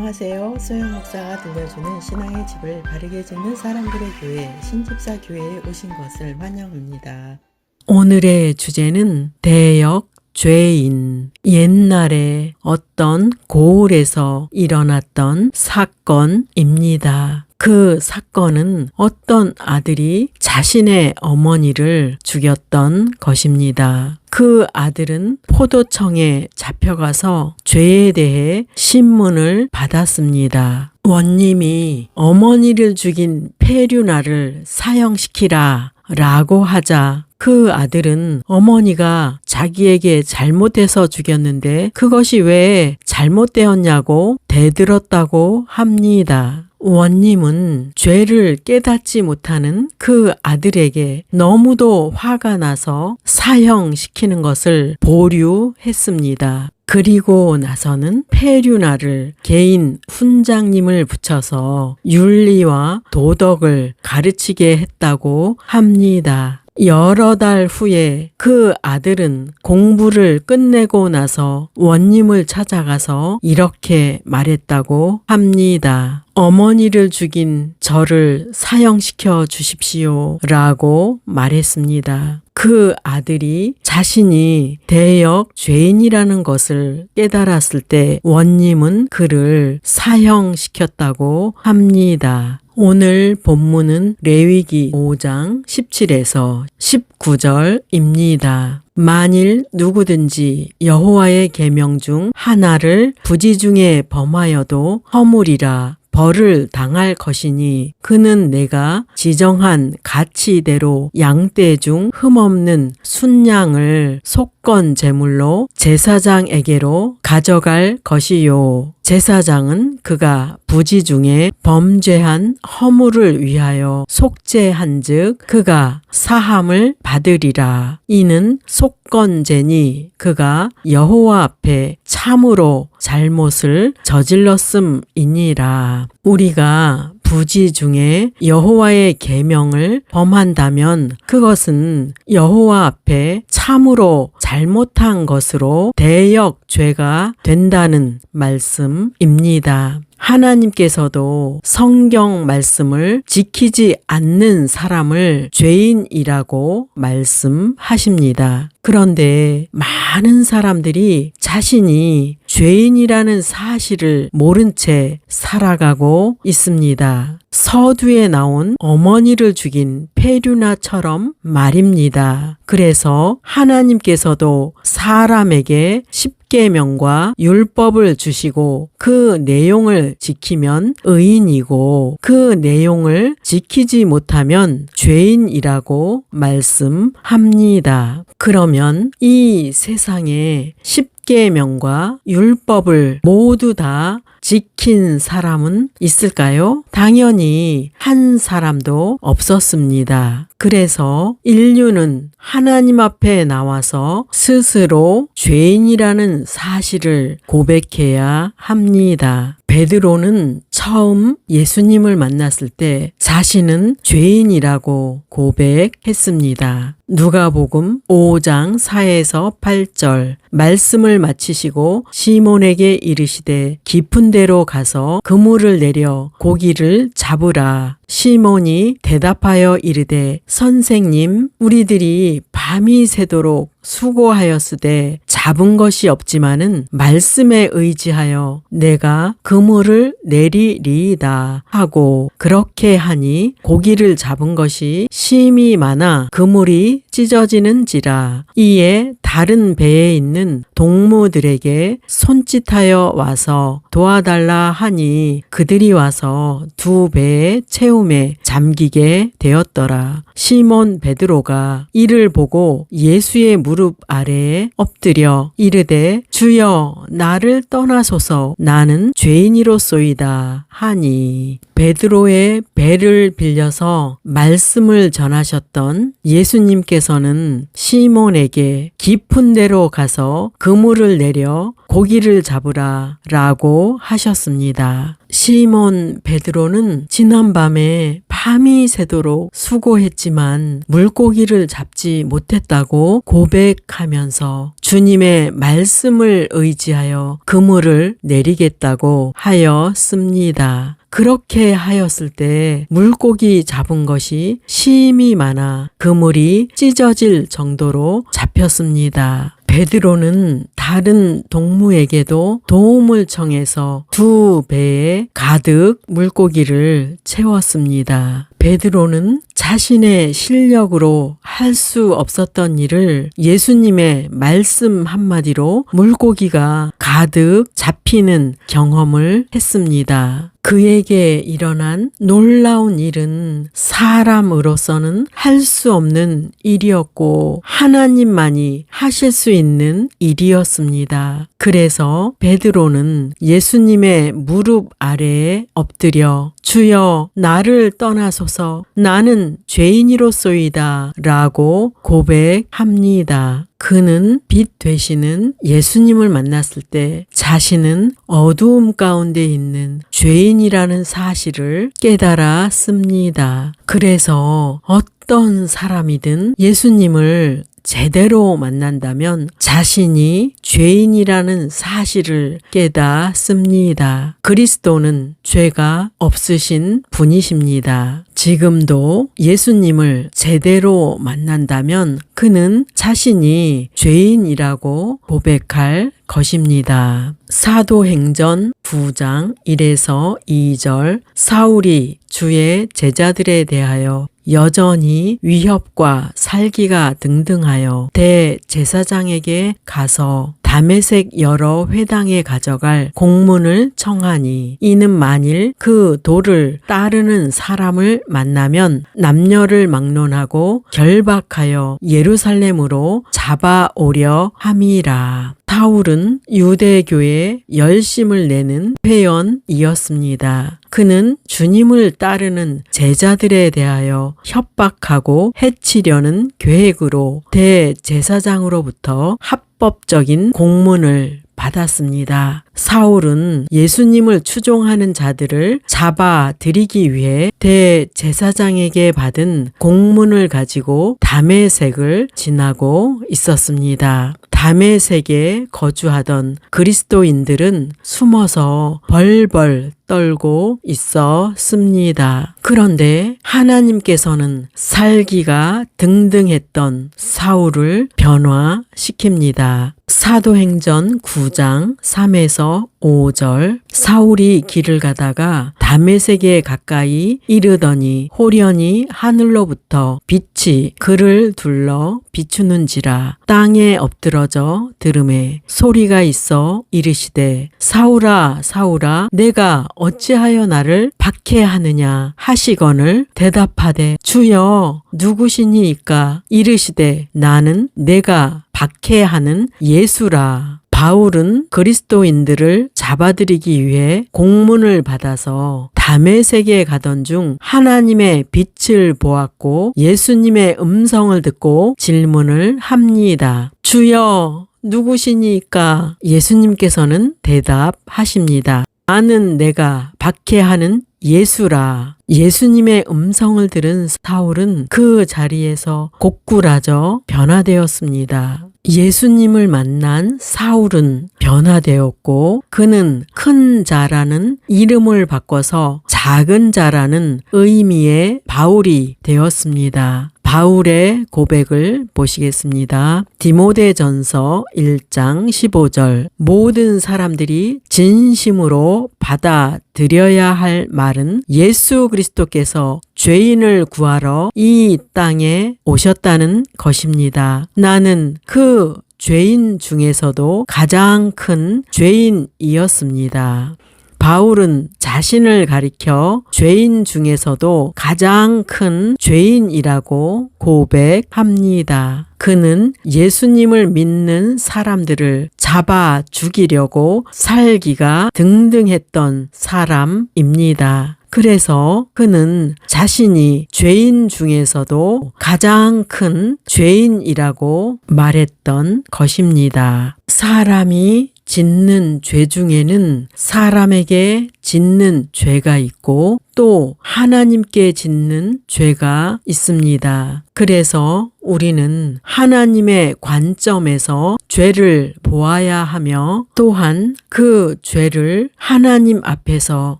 안녕하세요. 소영 목사가 들려주는 신앙의 집을 바르게 짓는 사람들의 교회 신집사 교회에 오신 것을 환영합니다. 오늘의 주제는 대역 죄인. 옛날에 어떤 고을에서 일어났던 사건입니다. 그 사건은 어떤 아들이 자신의 어머니를 죽였던 것입니다. 그 아들은 포도청에 잡혀가서 죄에 대해 신문을 받았습니다. 원님이 어머니를 죽인 페류나를 사형시키라 라고 하자 그 아들은 어머니가 자기에게 잘못해서 죽였는데 그것이 왜 잘못되었냐고 대들었다고 합니다. 원님은 죄를 깨닫지 못하는 그 아들에게 너무도 화가 나서 사형시키는 것을 보류했습니다. 그리고 나서는 페류나를 개인 훈장님을 붙여서 윤리와 도덕을 가르치게 했다고 합니다. 여러 달 후에 그 아들은 공부를 끝내고 나서 원님을 찾아가서 이렇게 말했다고 합니다. 어머니를 죽인 저를 사형시켜 주십시오 라고 말했습니다. 그 아들이 자신이 대역 죄인이라는 것을 깨달았을 때 원님은 그를 사형시켰다고 합니다. 오늘 본문은 레위기 5장 17에서 19절입니다. 만일 누구든지 여호와의 계명 중 하나를 부지 중에 범하여도 허물이라 벌을 당할 것이니 그는 내가 지정한 가치대로 양떼 중 흠없는 순양을 속건 제물로 제사장에게로 가져갈 것이요. 제사장은 그가 부지 중에 범죄한 허물을 위하여 속죄한즉 그가 사함을 받으리라. 이는 속건제니 그가 여호와 앞에 참으로 잘못을 저질렀음이니라. 우리가 부지 중에 여호와의 계명을 범한다면 그것은 여호와 앞에 참으로 잘못한 것으로 대역 죄가 된다는 말씀입니다. 하나님께서도 성경 말씀을 지키지 않는 사람을 죄인이라고 말씀하십니다. 그런데 많은 사람들이 자신이 죄인이라는 사실을 모른 채 살아가고 있습니다. 서두에 나온 어머니를 죽인 페류나처럼 말입니다. 그래서 하나님께서도 사람에게 십계명과 율법을 주시고 그 내용을 지키면 의인이고 그 내용을 지키지 못하면 죄인이라고 말씀합니다. 그러면 이 세상에 십계명과 율법을 모두 다 지킨 사람은 있을까요? 당연히 한 사람도 없었습니다. 그래서 인류는 하나님 앞에 나와서 스스로 죄인이라는 사실을 고백해야 합니다. 베드로는 처음 예수님을 만났을 때 자신은 죄인이라고 고백했습니다. 누가복음 5장 4에서 8절 말씀을 마치시고 시몬에게 이르시되 깊은 데로 가서 그물을 내려 고기를 잡으라. 시몬이 대답하여 이르되 선생님 우리들이 밤이 새도록 수고하였으되 잡은 것이 없지만은 말씀에 의지하여 내가 그물을 내리리이다 하고 그렇게 하니 고기를 잡은 것이 심히 많아 그물이 찢어지는지라. 이에 다른 배에 있는 동무들에게 손짓하여 와서 도와달라 하니 그들이 와서 두 배의 채움에 잠기게 되었더라. 시몬 베드로가 이를 보고 예수의 무릎 아래에 엎드려 이르되 주여 나를 떠나소서 나는 죄인이로소이다 하니 베드로의 배를 빌려서 말씀을 전하셨던 예수님께서는 시몬에게 깊은 데로 가서 그물을 내려 고기를 잡으라 라고 하셨습니다. 시몬 베드로는 지난밤에 밤이 새도록 수고했지만 물고기를 잡지 못했다고 고백하면서 주님의 말씀을 의지하여 그물을 내리겠다고 하였습니다. 그렇게 하였을 때 물고기 잡은 것이 심이 많아 그물이 찢어질 정도로 잡혔습니다. 베드로는 다른 동무에게도 도움을 청해서 2배에 가득 물고기를 채웠습니다. 베드로는 자신의 실력으로 할 수 없었던 일을 예수님의 말씀 한마디로 물고기가 가득 잡히는 경험을 했습니다. 그에게 일어난 놀라운 일은 사람으로서는 할 수 없는 일이었고 하나님만이 하실 수 있는 일이었습니다. 그래서 베드로는 예수님의 무릎 아래에 엎드려 주여 나를 떠나소서 나는 죄인이로소이다 라고 고백합니다. 그는 빛 되시는 예수님을 만났을 때 자신은 어두움 가운데 있는 죄인이라는 사실을 깨달았습니다. 그래서 어떤 사람이든 예수님을 제대로 만난다면 자신이 죄인이라는 사실을 깨닫습니다. 그리스도는 죄가 없으신 분이십니다. 지금도 예수님을 제대로 만난다면 그는 자신이 죄인이라고 고백할 것입니다. 사도행전 9장 1에서 2절 사울이 주의 제자들에 대하여 여전히 위협과 살기가 등등하여 대제사장에게 가서 다메섹 여러 회당에 가져갈 공문을 청하니 이는 만일 그 도를 따르는 사람을 만나면 남녀를 막론하고 결박하여 예루살렘으로 잡아오려 함이라. 사울은 유대교에 열심을 내는 회원이었습니다. 그는 주님을 따르는 제자들에 대하여 협박하고 해치려는 계획으로 대제사장으로부터 합법적인 공문을 받았습니다. 사울은 예수님을 추종하는 자들을 잡아들이기 위해 대제사장에게 받은 공문을 가지고 다메섹을 지나고 있었습니다. 다메섹에 거주하던 그리스도인들은 숨어서 벌벌 떨고 있었습니다. 그런데 하나님께서는 살기가 등등했던 사울을 변화시킵니다. 사도행전 9장 3에서 5절 사울이 길을 가다가 다메섹에 가까이 이르더니 호련히 하늘로부터 빛이 그를 둘러 비추는지라 땅에 엎드러져 들음에 소리가 있어 이르시되 사울아 사울아 내가 어찌하여 나를 박해하느냐 하시거늘 대답하되 주여 누구시니이까 이르시되 나는 내가 박해하는 예수라. 바울은 그리스도인들을 잡아들이기 위해 공문을 받아서 다메섹에 가던 중 하나님의 빛을 보았고 예수님의 음성을 듣고 질문을 합니다. 주여 누구시니까? 예수님께서는 대답하십니다. 나는 내가 박해하는 예수라. 예수님의 음성을 들은 사울은 그 자리에서 고꾸라져 변화되었습니다. 예수님을 만난 사울은 변화되었고 그는 큰 자라는 이름을 바꿔서 작은 자라는 의미의 바울이 되었습니다. 바울의 고백을 보시겠습니다. 디모데전서 1장 15절 모든 사람들이 진심으로 받아들여야 할 말은 예수 그리스도께서 죄인을 구하러 이 땅에 오셨다는 것입니다. 나는 그 죄인 중에서도 가장 큰 죄인이었습니다. 바울은 자신을 가리켜 죄인 중에서도 가장 큰 죄인이라고 고백합니다. 그는 예수님을 믿는 사람들을 잡아 죽이려고 살기가 등등했던 사람입니다. 그래서 그는 자신이 죄인 중에서도 가장 큰 죄인이라고 말했던 것입니다. 사람이 짓는 죄 중에는 사람에게 짓는 죄가 있고 또 하나님께 짓는 죄가 있습니다. 그래서 우리는 하나님의 관점에서 죄를 보아야 하며 또한 그 죄를 하나님 앞에서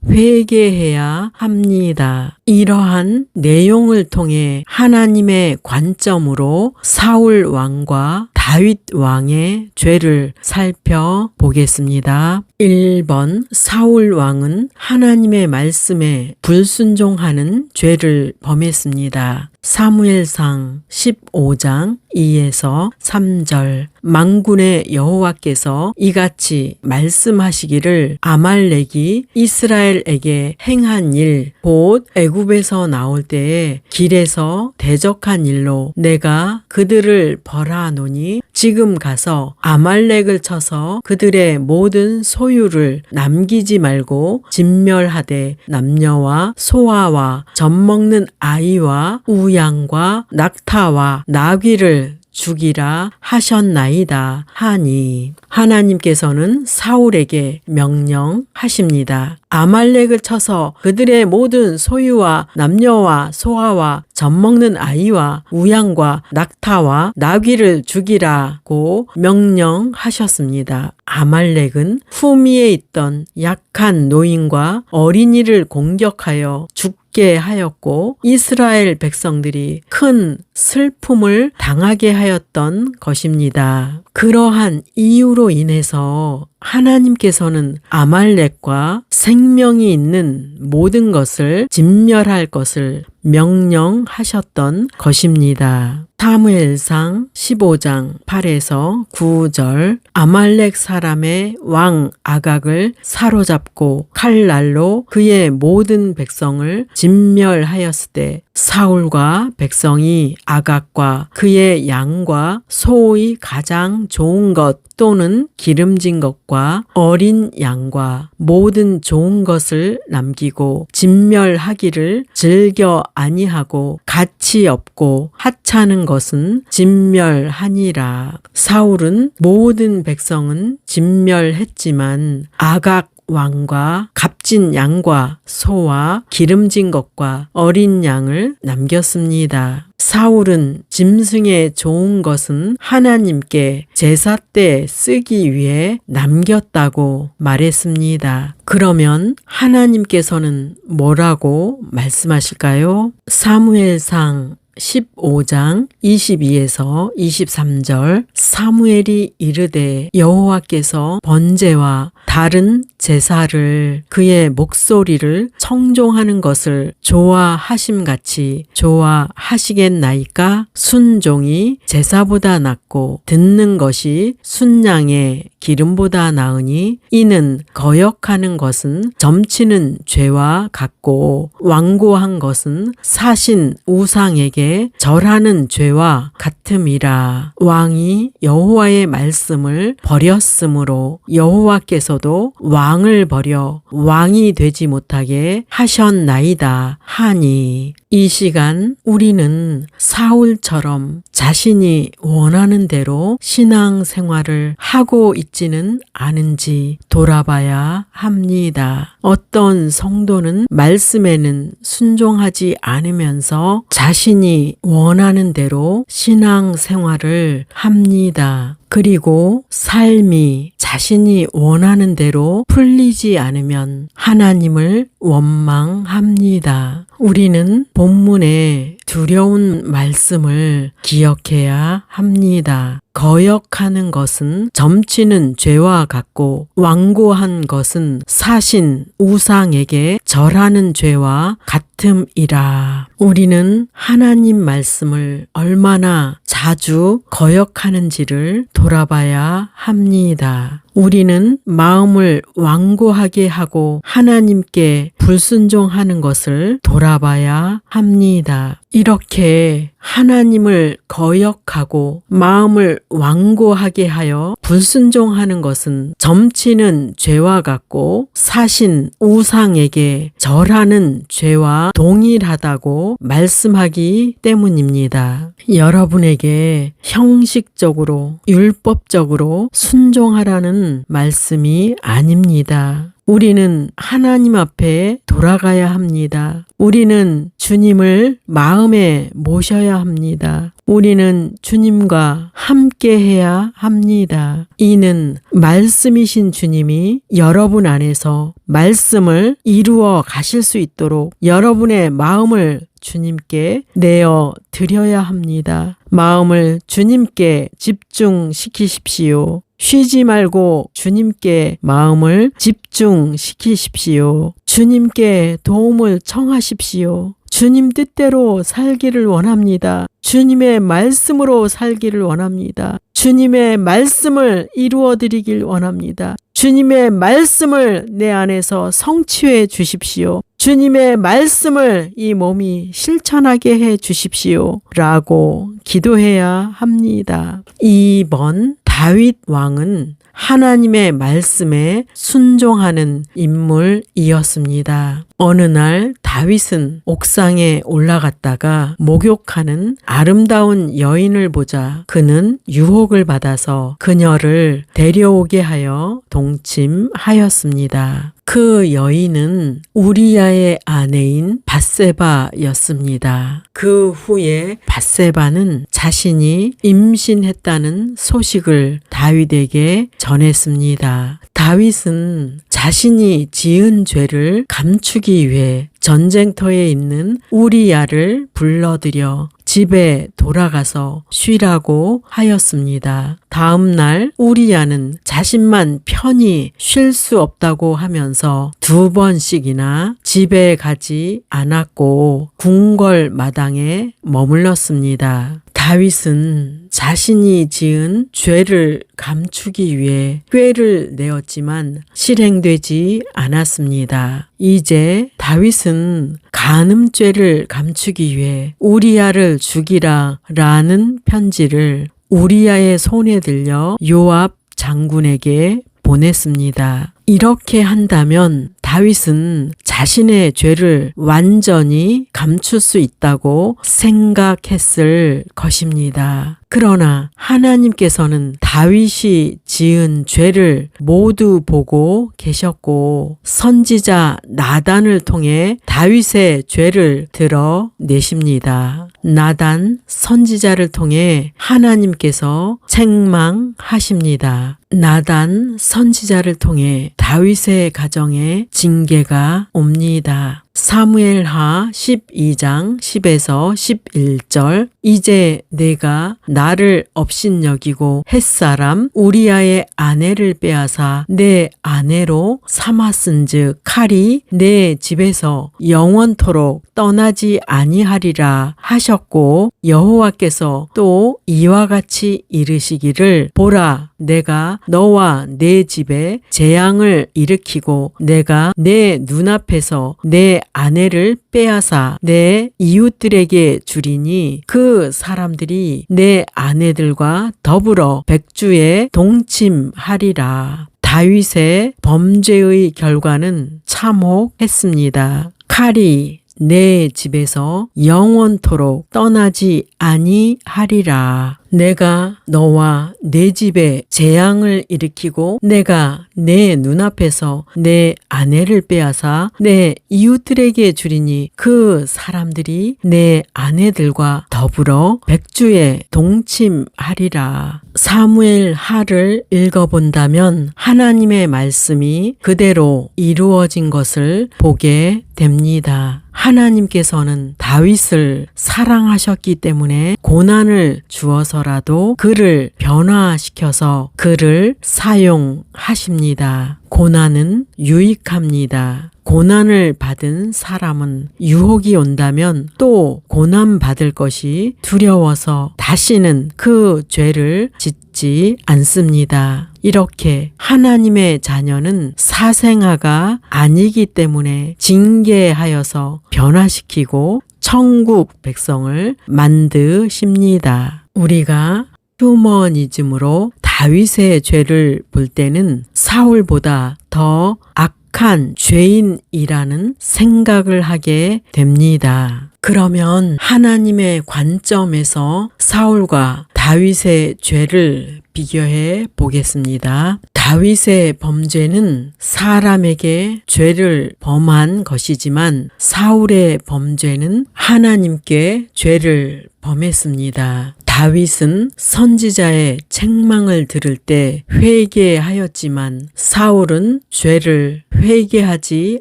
회개해야 합니다. 이러한 내용을 통해 하나님의 관점으로 사울 왕과 다윗 왕의 죄를 살펴보겠습니다. 1번 사울 왕은 하나님의 말씀에 불순종하는 죄를 범했습니다. 사무엘상 15장 2에서 3절 만군의 여호와께서 이같이 말씀하시기를 아말렉이 이스라엘에게 행한 일 곧 애굽에서 나올 때에 길에서 대적한 일로 내가 그들을 벌하노니 지금 가서 아말렉을 쳐서 그들의 모든 소유를 남기지 말고 진멸하되 남녀와 소아와 젖먹는 아이와 우양과 낙타와 나귀를 죽이라 하셨나이다 하니 하나님께서는 사울에게 명령하십니다. 아말렉을 쳐서 그들의 모든 소유와 남녀와 소아와 젖먹는 아이와 우양과 낙타와 나귀를 죽이라고 명령하셨습니다. 아말렉은 후미에 있던 약한 노인과 어린이를 공격하여 죽게 하였고 이스라엘 백성들이 큰 슬픔을 당하게 하였던 것입니다. 그러한 이유로 인해서 하나님께서는 아말렉과 생명이 있는 모든 것을 진멸할 것을 명령하셨던 것입니다. 사무엘상 15장 8에서 9절 아말렉 사람의 왕 아각을 사로잡고 칼날로 그의 모든 백성을 진멸하였을 때 사울과 백성이 아각과 그의 양과 소의 가장 좋은 것 또는 기름진 것과 어린 양과 모든 좋은 것을 남기고 진멸하기를 즐겨 아니하고 가치 없고 하찮은 것은 진멸하니라. 사울은 모든 백성은 진멸했지만 아각 왕과 값진 양과 소와 기름진 것과 어린 양을 남겼습니다. 사울은 짐승의 좋은 것은 하나님께 제사 때 쓰기 위해 남겼다고 말했습니다. 그러면 하나님께서는 뭐라고 말씀하실까요? 사무엘상 15장 22에서 23절 사무엘이 이르되 여호와께서 번제와 다른 제사를 그의 목소리를 청종하는 것을 좋아하심같이 좋아하시겠나이까? 순종이 제사보다 낫고 듣는 것이 순양의 기름보다 나으니 이는 거역하는 것은 점치는 죄와 같고 완고한 것은 사신 우상에게 절하는 죄와 같음이라. 왕이 여호와의 말씀을 버렸으므로 여호와께서도 왕을 버려 왕이 되지 못하게 하셨나이다 하니 이 시간 우리는 사울처럼 자신이 원하는 대로 신앙생활을 하고 있지는 않은지 돌아봐야 합니다. 어떤 성도는 말씀에는 순종하지 않으면서 자신이 원하는 대로 신앙생활을 합니다. 그리고 삶이 자신이 원하는 대로 풀리지 않으면 하나님을 원망합니다. 우리는 본문의 두려운 말씀을 기억해야 합니다. 거역하는 것은 점치는 죄와 같고 완고한 것은 사신 우상에게 절하는 죄와 같음이라. 우리는 하나님 말씀을 얼마나 자주 거역하는지를 돌아봐야 합니다. 우리는 마음을 완고하게 하고 하나님께 불순종하는 것을 돌아봐야 합니다. 이렇게 하나님을 거역하고 마음을 완고하게 하여 불순종하는 것은 점치는 죄와 같고 사신 우상에게 절하는 죄와 동일하다고 말씀하기 때문입니다. 여러분에게 형식적으로 율법적으로 순종하라는 말씀이 아닙니다. 우리는 하나님 앞에 돌아가야 합니다. 우리는 주님을 마음에 모셔야 합니다. 우리는 주님과 함께 해야 합니다. 이는 말씀이신 주님이 여러분 안에서 말씀을 이루어 가실 수 있도록 여러분의 마음을 주님께 내어 드려야 합니다. 마음을 주님께 집중시키십시오. 쉬지 말고 주님께 마음을 집중시키십시오. 주님께 도움을 청하십시오. 주님 뜻대로 살기를 원합니다. 주님의 말씀으로 살기를 원합니다. 주님의 말씀을 이루어 드리길 원합니다. 주님의 말씀을 내 안에서 성취해 주십시오. 주님의 말씀을 이 몸이 실천하게 해 주십시오. 라고 기도해야 합니다. 2번 다윗 왕은 하나님의 말씀에 순종하는 인물이었습니다. 어느 날 다윗은 옥상에 올라갔다가 목욕하는 아름다운 여인을 보자 그는 유혹을 받아서 그녀를 데려오게 하여 동침하였습니다. 그 여인은 우리야의 아내인 밧세바였습니다. 그 후에 밧세바는 자신이 임신했다는 소식을 다윗에게 전했습니다. 다윗은 자신이 지은 죄를 감추기 위해 전쟁터에 있는 우리야를 불러들여 집에 돌아가서 쉬라고 하였습니다. 다음 날 우리야는 자신만 편히 쉴 수 없다고 하면서 2번씩이나 집에 가지 않았고 궁궐 마당에 머물렀습니다. 다윗은 자신이 지은 죄를 감추기 위해 꾀를 내었지만 실행되지 않았습니다. 이제 다윗은 간음죄를 감추기 위해 우리야를 죽이라 라는 편지를 우리야의 손에 들려 요압 장군에게 보냈습니다. 이렇게 한다면 다윗은 자신의 죄를 완전히 감출 수 있다고 생각했을 것입니다. 그러나 하나님께서는 다윗이 지은 죄를 모두 보고 계셨고 선지자 나단을 통해 다윗의 죄를 드러내십니다. 나단 선지자를 통해 하나님께서 책망하십니다. 나단 선지자를 통해 다윗의 가정에 징계가 옵니다. 사무엘하 12장 10에서 11절 이제 내가 나를 업신여기고 햇사람 우리야의 아내를 빼앗아 내 아내로 삼았은즉 칼이 내 집에서 영원토록 떠나지 아니하리라 하셨고 여호와께서 또 이와 같이 이르시기를 보라 내가 너와 내 집에 재앙을 일으키고 내가 내 눈앞에서 내 아내를 빼앗아 내 이웃들에게 주리니 그 사람들이 내 아내들과 더불어 백주에 동침하리라. 다윗의 범죄의 결과는 참혹했습니다. 칼이 내 집에서 영원토록 떠나지 아니하리라. 내가 너와 내 집에 재앙을 일으키고 내가 내 눈앞에서 내 아내를 빼앗아 내 이웃들에게 주리니 그 사람들이 내 아내들과 더불어 백주에 동침하리라. 사무엘 하를 읽어본다면 하나님의 말씀이 그대로 이루어진 것을 보게 됩니다. 하나님께서는 다윗을 사랑하셨기 때문에 고난을 주어서라도 그를 변화시켜서 그를 사용하십니다. 고난은 유익합니다. 고난을 받은 사람은 유혹이 온다면 또 고난받을 것이 두려워서 다시는 그 죄를 짓지 않습니다. 이렇게 하나님의 자녀는 사생아가 아니기 때문에 징계하여서 변화시키고 천국 백성을 만드십니다. 우리가 휴머니즘으로 다윗의 죄를 볼 때는 사울보다 더 악한 죄인이라는 생각을 하게 됩니다. 그러면 하나님의 관점에서 사울과 다윗의 죄를 비교해 보겠습니다. 다윗의 범죄는 사람에게 죄를 범한 것이지만 사울의 범죄는 하나님께 죄를 범했습니다. 다윗은 선지자의 책망을 들을 때 회개하였지만 사울은 죄를 회개하지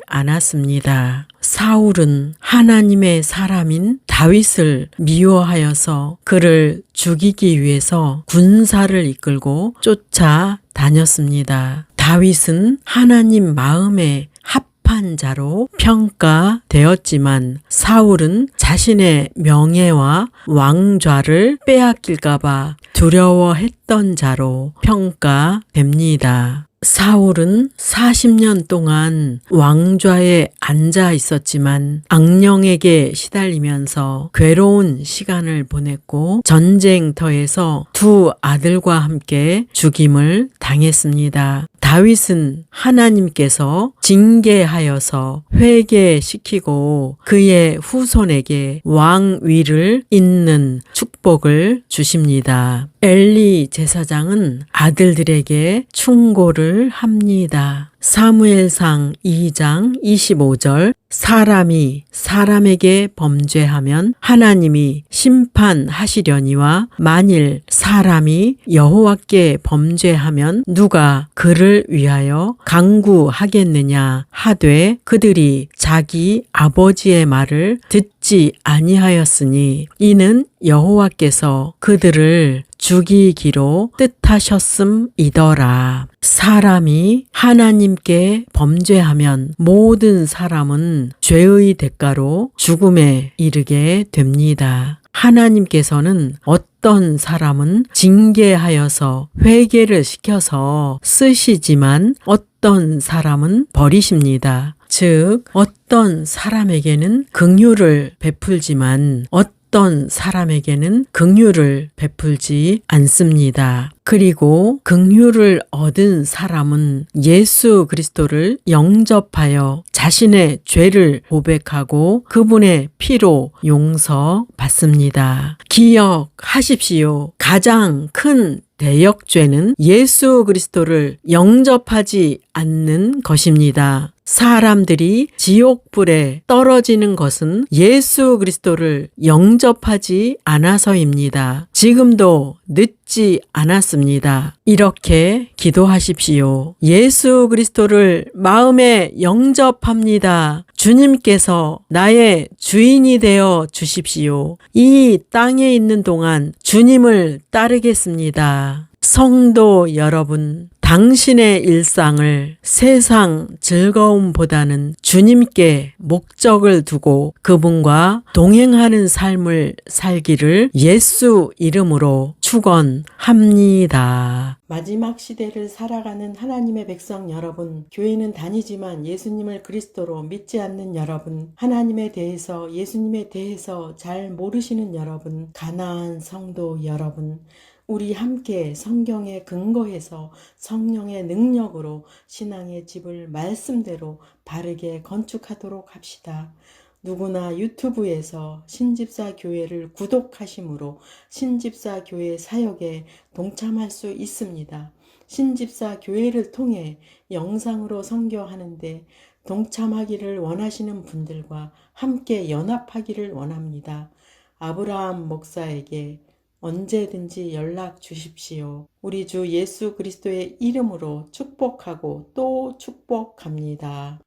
않았습니다. 사울은 하나님의 사람인 다윗을 미워하여서 그를 죽이기 위해서 군사를 이끌고 쫓아다녔습니다. 다윗은 하나님 마음에 합한 자로 평가되었지만 사울은 자신의 명예와 왕좌를 빼앗길까봐 두려워했던 자로 평가됩니다. 사울은 40년 동안 왕좌에 앉아 있었지만 악령에게 시달리면서 괴로운 시간을 보냈고 전쟁터에서 두 아들과 함께 죽임을 당했습니다. 다윗은 하나님께서 징계하여서 회개시키고 그의 후손에게 왕위를 잇는 축복을 주십니다. 엘리 제사장은 아들들에게 충고를 합니다. 사무엘상 2장 25절 사람이 사람에게 범죄하면 하나님이 심판하시려니와 만일 사람이 여호와께 범죄하면 누가 그를 위하여 강구하겠느냐 하되 그들이 자기 아버지의 말을 듣지 아니하였으니 이는 여호와께서 그들을 죽이기로 뜻하셨음이더라. 사람이 하나님께 범죄하면 모든 사람은 죄의 대가로 죽음에 이르게 됩니다. 하나님께서는 어떤 사람은 징계하여서 회개를 시켜서 쓰시지만 어떤 사람은 버리십니다. 즉 어떤 사람에게는 긍휼을 베풀지만 어떤 사람에게는 긍휼을 베풀지 않습니다. 그리고 긍휼을 얻은 사람은 예수 그리스도를 영접하여 자신의 죄를 고백하고 그분의 피로 용서받습니다. 기억하십시오. 가장 큰 대역죄는 예수 그리스도를 영접하지 않는 것입니다. 사람들이 지옥불에 떨어지는 것은 예수 그리스도를 영접하지 않아서입니다. 지금도 늦지 않았습니다. 이렇게 기도하십시오. 예수 그리스도를 마음에 영접합니다. 주님께서 나의 주인이 되어 주십시오. 이 땅에 있는 동안 주님을 따르겠습니다. 성도 여러분, 당신의 일상을 세상 즐거움보다는 주님께 목적을 두고 그분과 동행하는 삶을 살기를 예수 이름으로 축원합니다. 마지막 시대를 살아가는 하나님의 백성 여러분, 교회는 다니지만 예수님을 그리스도로 믿지 않는 여러분, 하나님에 대해서 예수님에 대해서 잘 모르시는 여러분, 가나안 성도 여러분, 우리 함께 성경에 근거해서 성령의 능력으로 신앙의 집을 말씀대로 바르게 건축하도록 합시다. 누구나 유튜브에서 신집사 교회를 구독하심으로 신집사 교회 사역에 동참할 수 있습니다. 신집사 교회를 통해 영상으로 선교하는데 동참하기를 원하시는 분들과 함께 연합하기를 원합니다. 아브라함 목사에게 언제든지 연락 주십시오. 우리 주 예수 그리스도의 이름으로 축복하고 또 축복합니다.